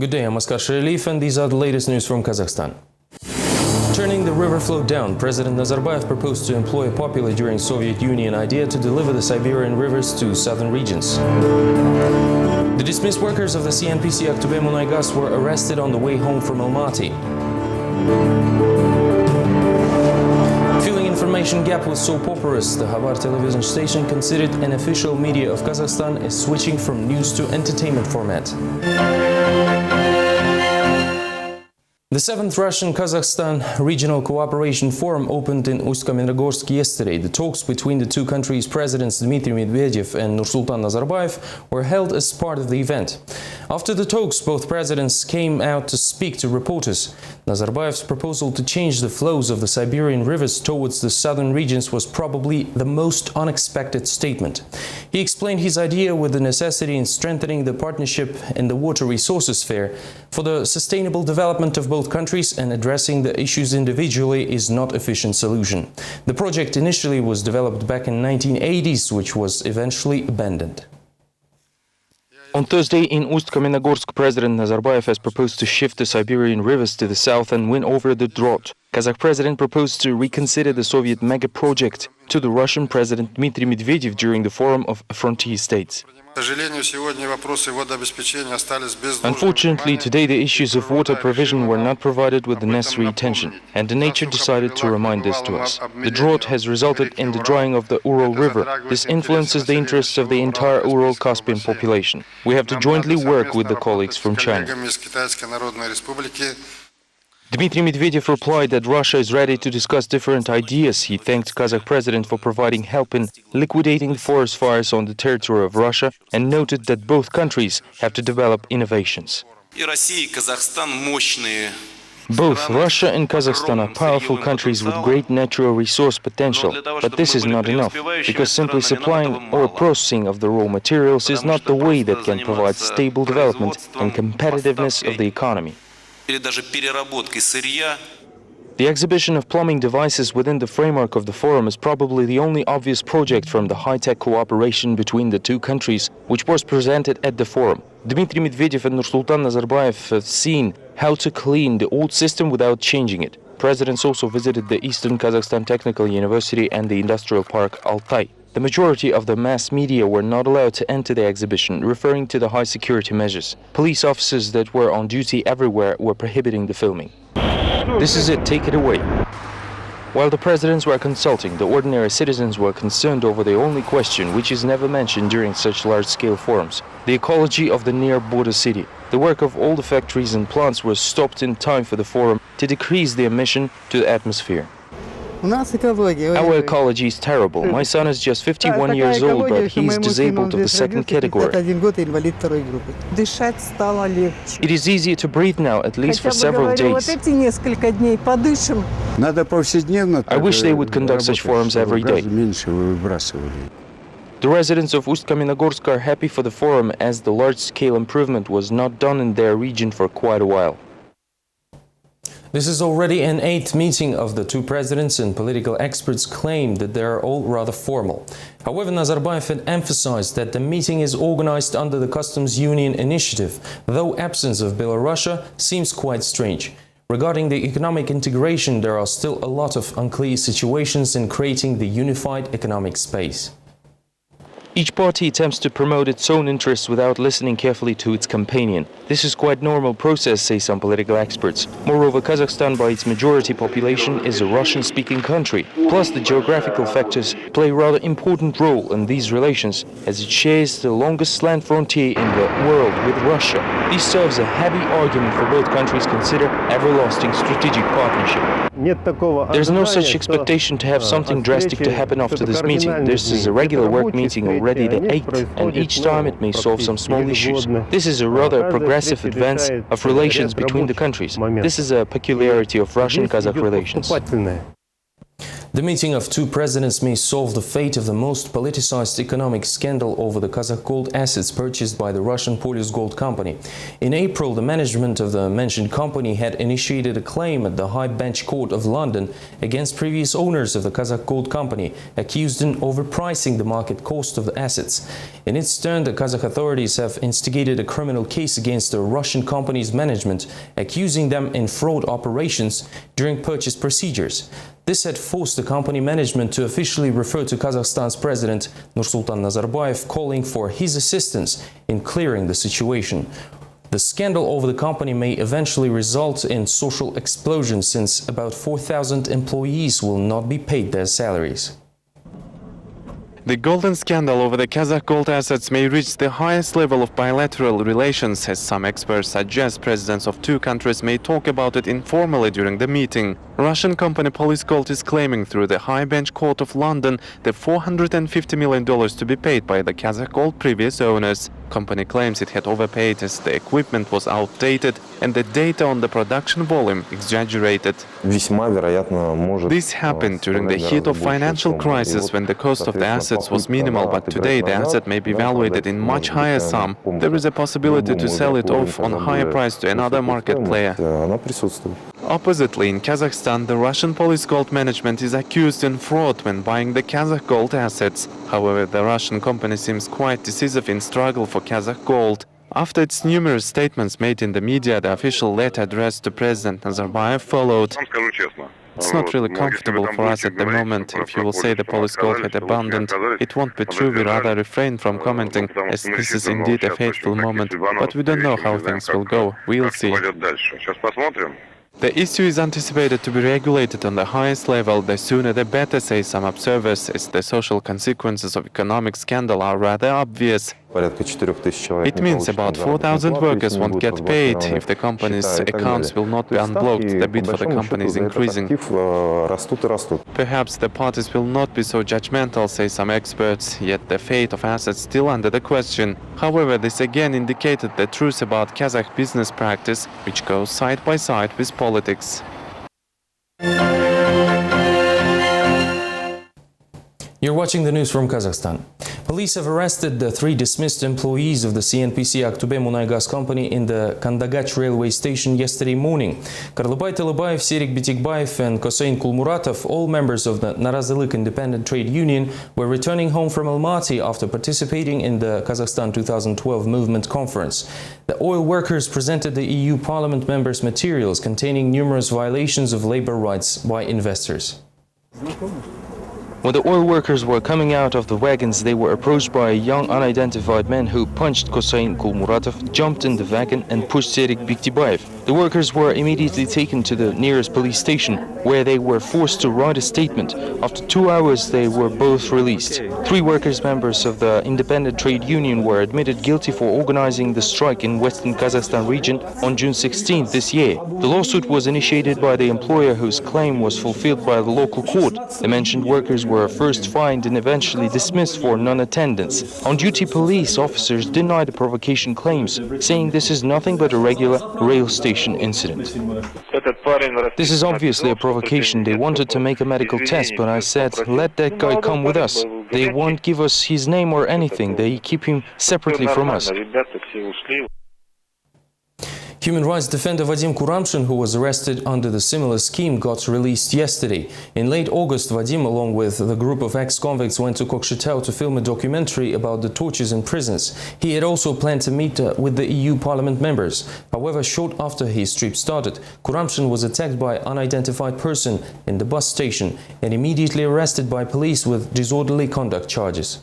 Good day, I'm Oskar Sherelief, and these are the latest news from Kazakhstan. Turning the river flow down, President Nazarbayev proposed to employ a popular during Soviet Union idea to deliver the Siberian rivers to southern regions. The dismissed workers of the CNPC Aktobe Munaygas were arrested on the way home from Almaty. Feeling information gap was so pauperous, the Khabar television station, considered an official media of Kazakhstan, is switching from news to entertainment format. The 7th Russian-Kazakhstan Regional Cooperation Forum opened in Ust-Kamenogorsk yesterday. The talks between the two countries' presidents Dmitry Medvedev and Nursultan Nazarbayev were held as part of the event. After the talks, both presidents came out to speak to reporters. Nazarbayev's proposal to change the flows of the Siberian rivers towards the southern regions was probably the most unexpected statement. He explained his idea with the necessity in strengthening the partnership in the water resources sphere. For the sustainable development of both countries, and addressing the issues individually is not an efficient solution. The project initially was developed back in the 1980s, which was eventually abandoned. On Thursday in Ust-Kamenogorsk, President Nazarbayev has proposed to shift the Siberian rivers to the south and win over the drought. Kazakh president proposed to reconsider the Soviet mega-project to the Russian President Dmitry Medvedev during the Forum of Frontier States. Unfortunately, today the issues of water provision were not provided with the necessary attention, and the nature decided to remind this to us. The drought has resulted in the drying of the Ural River. This influences the interests of the entire Ural-Caspian population. We have to jointly work with the colleagues from China. Dmitry Medvedev replied that Russia is ready to discuss different ideas. He thanked Kazakh president for providing help in liquidating forest fires on the territory of Russia and noted that both countries have to develop innovations. Both Russia and Kazakhstan are powerful countries with great natural resource potential, but this is not enough, because simply supplying or processing of the raw materials is not the way that can provide stable development and competitiveness of the economy. The exhibition of plumbing devices within the framework of the forum is probably the only obvious project from the high-tech cooperation between the two countries which was presented at the forum. Dmitry Medvedev and Nursultan Nazarbayev have seen how to clean the old system without changing it. Presidents also visited the Eastern Kazakhstan Technical University and the Industrial Park Altai. The majority of the mass media were not allowed to enter the exhibition, referring to the high security measures. Police officers that were on duty everywhere were prohibiting the filming. This is it, take it away. While the presidents were consulting, the ordinary citizens were concerned over the only question which is never mentioned during such large-scale forums: the ecology of the near-border city. The work of all the factories and plants was stopped in time for the forum to decrease the emission to the atmosphere. Our ecology is terrible. My son is just 51 years old, but he is disabled of the second category. It is easier to breathe now, at least for several days. I wish they would conduct such forums every day. The residents of Ust-Kamenogorsk are happy for the forum, as the large-scale improvement was not done in their region for quite a while. This is already an 8th meeting of the two presidents, and political experts claim that they are all rather formal. However, Nazarbayev had emphasized that the meeting is organized under the Customs Union initiative, though absence of Belarusia seems quite strange. Regarding the economic integration, there are still a lot of unclear situations in creating the unified economic space. Each party attempts to promote its own interests without listening carefully to its companion. This is quite normal process, say some political experts. Moreover, Kazakhstan, by its majority population, is a Russian-speaking country. Plus, the geographical factors play a rather important role in these relations, as it shares the longest land frontier in the world with Russia. This serves a heavy argument for both countries consider everlasting strategic partnership. There is no such expectation to have something drastic to happen after this meeting. This is a regular work meeting already the 8th, and each time it may solve some small issues. This is a rather progressive advance of relations between the countries. This is a peculiarity of Russian-Kazakh relations. The meeting of two presidents may solve the fate of the most politicized economic scandal over the Kazakh gold assets purchased by the Russian Polish gold company. In April, the management of the mentioned company had initiated a claim at the High Bench Court of London against previous owners of the Kazakh gold company, accused in overpricing the market cost of the assets. In its turn, the Kazakh authorities have instigated a criminal case against the Russian company's management, accusing them in fraud operations during purchase procedures. This had forced the company management to officially refer to Kazakhstan's president Nursultan Nazarbayev, calling for his assistance in clearing the situation. The scandal over the company may eventually result in social explosion, since about 4,000 employees will not be paid their salaries. The golden scandal over the Kazakh gold assets may reach the highest level of bilateral relations, as some experts suggest. Presidents of two countries may talk about it informally during the meeting. Russian company Polish Gold is claiming through the High Bench Court of London the $450 million to be paid by the Kazakh gold previous owners. Company claims it had overpaid as the equipment was outdated and the data on the production volume exaggerated. This happened during the heat of financial crisis, when the cost of the assets was minimal, but today the asset may be valued in much higher sum. There is a possibility to sell it off on a higher price to another market player. Oppositely, in Kazakhstan, the Russian Polish gold management is accused in fraud when buying the Kazakh gold assets. However, the Russian company seems quite decisive in struggle for Kazakh gold. After its numerous statements made in the media, the official letter addressed to President Nazarbayev followed. It's not really comfortable for us at the moment. If you will say the Polish gold had abundant, it won't be true. We rather refrain from commenting, as this is indeed a fateful moment. But we don't know how things will go. We'll see. The issue is anticipated to be regulated on the highest level. The sooner the better, say some observers, as the social consequences of economic scandal are rather obvious. It means about 4,000 workers won't get paid if the company's accounts will not be unblocked. The bid for the company is increasing. Perhaps the parties will not be so judgmental, say some experts, yet the fate of assets still under the question. However, this again indicated the truth about Kazakh business practice, which goes side by side with politics. You're watching the news from Kazakhstan. Police have arrested the three dismissed employees of the CNPC Aktube Munaygas company in the Kandagach railway station yesterday morning. Karlybay Telybayev, Serik Bitikbayev and Kosain Kulmuratov, all members of the Narazılık Independent Trade Union, were returning home from Almaty after participating in the Kazakhstan 2012 Movement Conference. The oil workers presented the EU Parliament members materials containing numerous violations of labor rights by investors. When the oil workers were coming out of the wagons, they were approached by a young unidentified man who punched Kosain Kulmuratov, jumped in the wagon and pushed Serik Bitikbayev. The workers were immediately taken to the nearest police station, where they were forced to write a statement. After 2 hours, they were both released. Three workers members of the Independent Trade Union were admitted guilty for organizing the strike in Western Kazakhstan region on June 16th this year. The lawsuit was initiated by the employer, whose claim was fulfilled by the local court. The mentioned workers were first fined and eventually dismissed for non-attendance. On-duty police officers denied the provocation claims, saying this is nothing but a regular rail station incident. This is obviously a provocation. They wanted to make a medical test, but I said, let that guy come with us. They won't give us his name or anything. They keep him separately from us. Human rights defender Vadim Kuramshin, who was arrested under the similar scheme, got released yesterday. In late August, Vadim, along with the group of ex-convicts, went to Kokshetau to film a documentary about the tortures in prisons. He had also planned to meet with the EU Parliament members. However, short after his trip started, Kuramshin was attacked by an unidentified person in the bus station and immediately arrested by police with disorderly conduct charges.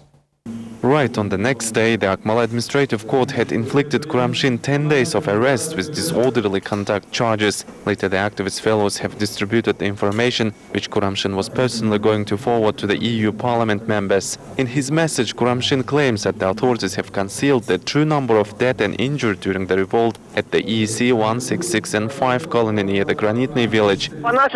Right on the next day, the Akmal Administrative Court had inflicted Kuramshin 10 days of arrest with disorderly conduct charges. Later, the activist fellows have distributed the information which Kuramshin was personally going to forward to the EU Parliament members. In his message, Kuramshin claims that the authorities have concealed the true number of dead and injured during the revolt at the EEC 166 and 5 colony near the Granitny village.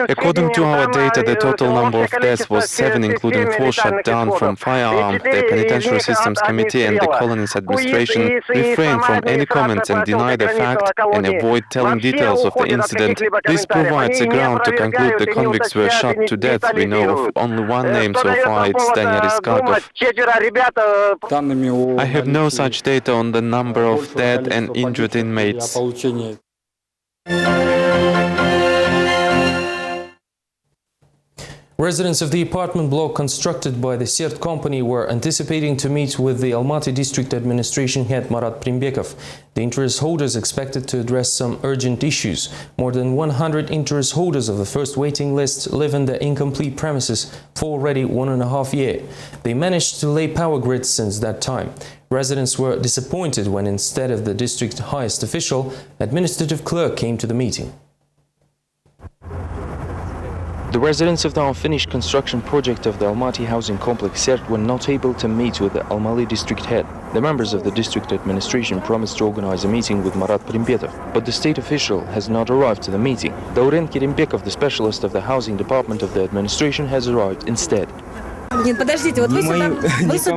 According to our data, the total number of deaths was 7, including 4 shot down from firearm. The penitentiary Systems Committee and the colony's administration refrain from any comment and deny the fact and avoid telling details of the incident. This provides a ground to conclude the convicts were shot to death. We know of only one name so far, it's Danyar Iskakov. I have no such data on the number of dead and injured inmates. Residents of the apartment block constructed by the Sert company were anticipating to meet with the Almaty district administration head Marat Primbekov. The interest holders expected to address some urgent issues. More than 100 interest holders of the first waiting list live in the incomplete premises for already 1.5 years. They managed to lay power grids since that time. Residents were disappointed when instead of the district's highest official, administrative clerk came to the meeting. The residents of the unfinished construction project of the Almaty housing complex Sert were not able to meet with the Almaty district head. The members of the district administration promised to organize a meeting with Marat Primbekov, but the state official has not arrived to the meeting. Dauren Kirimbekov, the specialist of the housing department of the administration, has arrived instead.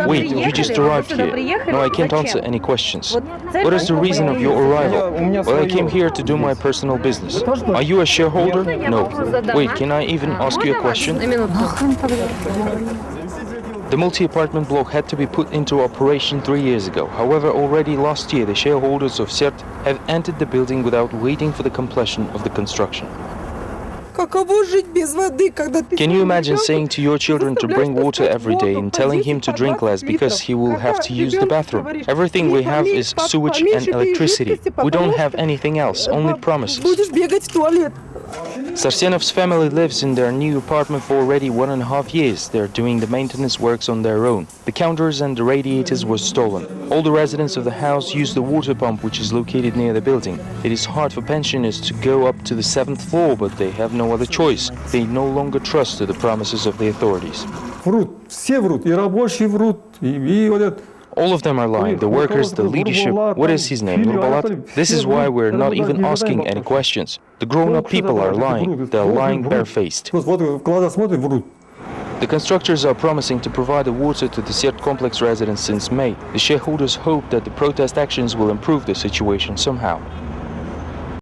Wait, you just arrived here. No, I can't answer any questions. What is the reason of your arrival? Well, I came here to do my personal business. Are you a shareholder? No. Wait, can I even ask you a question? The multi-apartment block had to be put into operation 3 years ago. However, already last year, the shareholders of Sert have entered the building without waiting for the completion of the construction. Can you imagine saying to your children to bring water every day and telling him to drink less because he will have to use the bathroom? Everything we have is sewage and electricity. We don't have anything else, only promises. Sarsenov's family lives in their new apartment for already 1.5 years. They're doing the maintenance works on their own. The counters and the radiators were stolen. All the residents of the house use the water pump which is located near the building. It is hard for pensioners to go up to the 7th floor, but they have no other choice. They no longer trust to the promises of the authorities. All of them are lying. The workers, the leadership. What is his name? Nurbalat? This is why we're not even asking any questions. The grown-up people are lying. They're lying barefaced. The constructors are promising to provide the water to the Sert complex residents since May. The shareholders hope that the protest actions will improve the situation somehow.